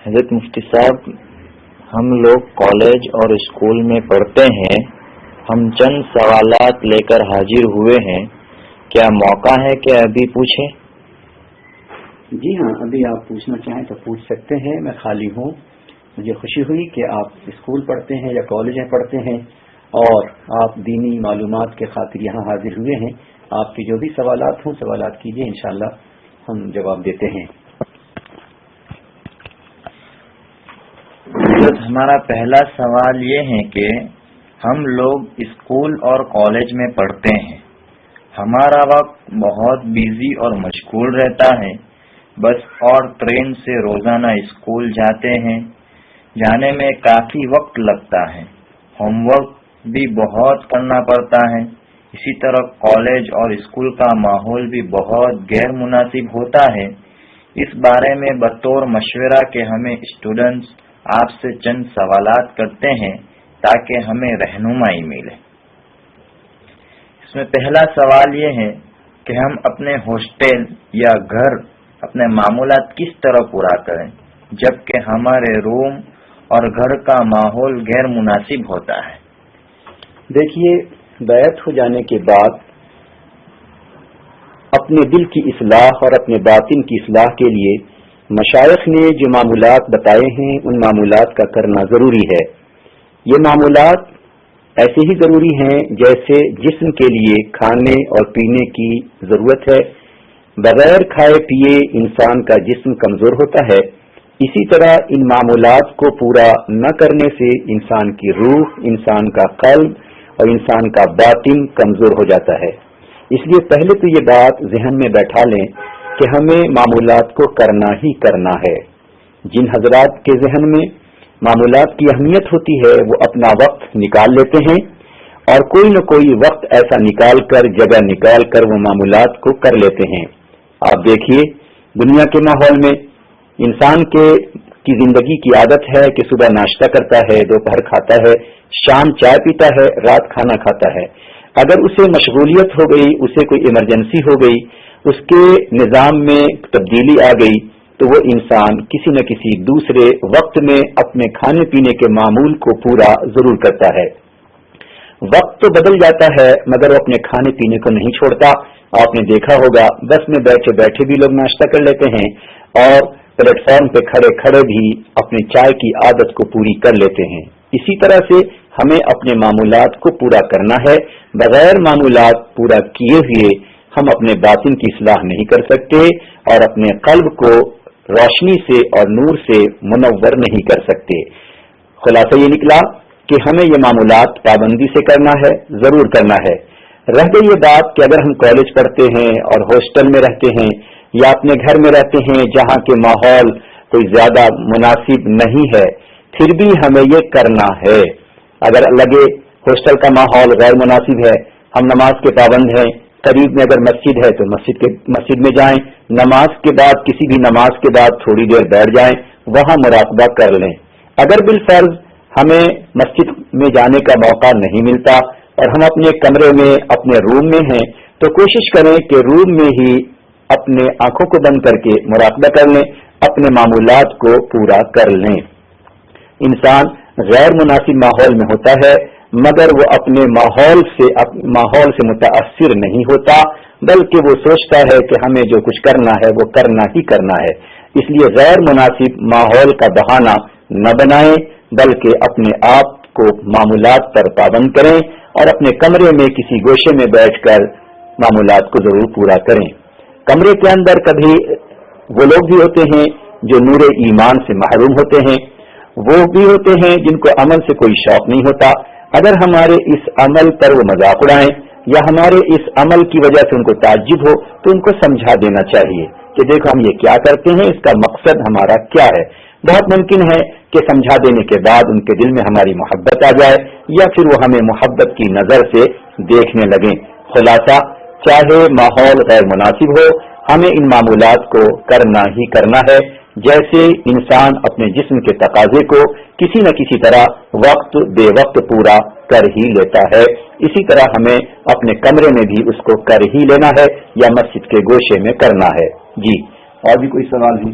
حضرت مفتی صاحب، ہم لوگ کالج اور اسکول میں پڑھتے ہیں، ہم چند سوالات لے کر حاضر ہوئے ہیں، کیا موقع ہے کہ ابھی پوچھیں؟ جی ہاں، ابھی آپ پوچھنا چاہیں تو پوچھ سکتے ہیں، میں خالی ہوں۔ مجھے خوشی ہوئی کہ آپ اسکول پڑھتے ہیں یا کالج میں پڑھتے ہیں اور آپ دینی معلومات کے خاطر یہاں حاضر ہوئے ہیں۔ آپ کے جو بھی سوالات ہوں سوالات کیجیے، انشاءاللہ ہم جواب دیتے ہیں۔ ہمارا پہلا سوال یہ ہے کہ ہم لوگ اسکول اور کالج میں پڑھتے ہیں، ہمارا وقت بہت بزی اور مشغول رہتا ہے، بس اور ٹرین سے روزانہ اسکول جاتے ہیں، جانے میں کافی وقت لگتا ہے، ہوم ورک بھی بہت کرنا پڑتا ہے، اسی طرح کالج اور اسکول کا ماحول بھی بہت غیر مناسب ہوتا ہے۔ اس بارے میں بطور مشورہ کہ ہمیں اسٹوڈنٹس آپ سے چند سوالات کرتے ہیں تاکہ ہمیں رہنمائی ملے۔ اس میں پہلا سوال یہ ہے کہ ہم اپنے ہاسٹل یا گھر اپنے معمولات کس طرح پورا کریں جبکہ ہمارے روم اور گھر کا ماحول غیر مناسب ہوتا ہے؟ دیکھیے، بیعت ہو جانے کے بعد اپنے دل کی اصلاح اور اپنے باطن کی اصلاح کے لیے مشائخ نے جو معمولات بتائے ہیں ان معمولات کا کرنا ضروری ہے۔ یہ معمولات ایسے ہی ضروری ہیں جیسے جسم کے لیے کھانے اور پینے کی ضرورت ہے، بغیر کھائے پیے انسان کا جسم کمزور ہوتا ہے، اسی طرح ان معمولات کو پورا نہ کرنے سے انسان کی روح، انسان کا قلب اور انسان کا باطن کمزور ہو جاتا ہے۔ اس لیے پہلے تو یہ بات ذہن میں بیٹھا لیں کہ ہمیں معمولات کو کرنا ہی کرنا ہے۔ جن حضرات کے ذہن میں معمولات کی اہمیت ہوتی ہے وہ اپنا وقت نکال لیتے ہیں اور کوئی نہ کوئی وقت ایسا نکال کر، جگہ نکال کر وہ معمولات کو کر لیتے ہیں۔ آپ دیکھیے، دنیا کے ماحول میں انسان کی زندگی کی عادت ہے کہ صبح ناشتہ کرتا ہے، دوپہر کھاتا ہے، شام چائے پیتا ہے، رات کھانا کھاتا ہے۔ اگر اسے مشغولیت ہو گئی، اسے کوئی ایمرجنسی ہو گئی، اس کے نظام میں تبدیلی آ گئی تو وہ انسان کسی نہ کسی دوسرے وقت میں اپنے کھانے پینے کے معمول کو پورا ضرور کرتا ہے۔ وقت تو بدل جاتا ہے مگر وہ اپنے کھانے پینے کو نہیں چھوڑتا۔ آپ نے دیکھا ہوگا بس میں بیٹھے بیٹھے بھی لوگ ناشتہ کر لیتے ہیں اور پلیٹ فارم پہ کھڑے کھڑے بھی اپنے چائے کی عادت کو پوری کر لیتے ہیں۔ اسی طرح سے ہمیں اپنے معمولات کو پورا کرنا ہے۔ بغیر معمولات پورا کیے ہوئے ہم اپنے باطن کی اصلاح نہیں کر سکتے اور اپنے قلب کو روشنی سے اور نور سے منور نہیں کر سکتے۔ خلاصہ یہ نکلا کہ ہمیں یہ معمولات پابندی سے کرنا ہے، ضرور کرنا ہے۔ رہ گئی یہ بات کہ اگر ہم کالج پڑھتے ہیں اور ہاسٹل میں رہتے ہیں یا اپنے گھر میں رہتے ہیں جہاں کے ماحول کوئی زیادہ مناسب نہیں ہے، پھر بھی ہمیں یہ کرنا ہے۔ اگر لگے ہاسٹل کا ماحول غیر مناسب ہے، ہم نماز کے پابند ہیں، قریب میں اگر مسجد ہے تو مسجد میں جائیں، نماز کے بعد کسی بھی نماز کے بعد تھوڑی دیر بیٹھ جائیں، وہاں مراقبہ کر لیں۔ اگر بالفرض ہمیں مسجد میں جانے کا موقع نہیں ملتا اور ہم اپنے کمرے میں اپنے روم میں ہیں تو کوشش کریں کہ روم میں ہی اپنے آنکھوں کو بند کر کے مراقبہ کر لیں، اپنے معمولات کو پورا کر لیں۔ انسان غیر مناسب ماحول میں ہوتا ہے مگر وہ اپنے ماحول سے متاثر نہیں ہوتا، بلکہ وہ سوچتا ہے کہ ہمیں جو کچھ کرنا ہے وہ کرنا ہی کرنا ہے۔ اس لیے غیر مناسب ماحول کا بہانہ نہ بنائیں بلکہ اپنے آپ کو معمولات پر پابند کریں اور اپنے کمرے میں کسی گوشے میں بیٹھ کر معمولات کو ضرور پورا کریں۔ کمرے کے اندر کبھی وہ لوگ بھی ہوتے ہیں جو نور ایمان سے محروم ہوتے ہیں، وہ بھی ہوتے ہیں جن کو عمل سے کوئی شوق نہیں ہوتا۔ اگر ہمارے اس عمل پر وہ مذاق اڑائیں یا ہمارے اس عمل کی وجہ سے ان کو تعجب ہو تو ان کو سمجھا دینا چاہیے کہ دیکھو ہم یہ کیا کرتے ہیں، اس کا مقصد ہمارا کیا ہے۔ بہت ممکن ہے کہ سمجھا دینے کے بعد ان کے دل میں ہماری محبت آ جائے یا پھر وہ ہمیں محبت کی نظر سے دیکھنے لگیں۔ خلاصہ، چاہے ماحول غیر مناسب ہو، ہمیں ان معمولات کو کرنا ہی کرنا ہے۔ جیسے انسان اپنے جسم کے تقاضے کو کسی نہ کسی طرح وقت بے وقت پورا کر ہی لیتا ہے، اسی طرح ہمیں اپنے کمرے میں بھی اس کو کر ہی لینا ہے یا مسجد کے گوشے میں کرنا ہے۔ جی، اور بھی کوئی سوال ہے؟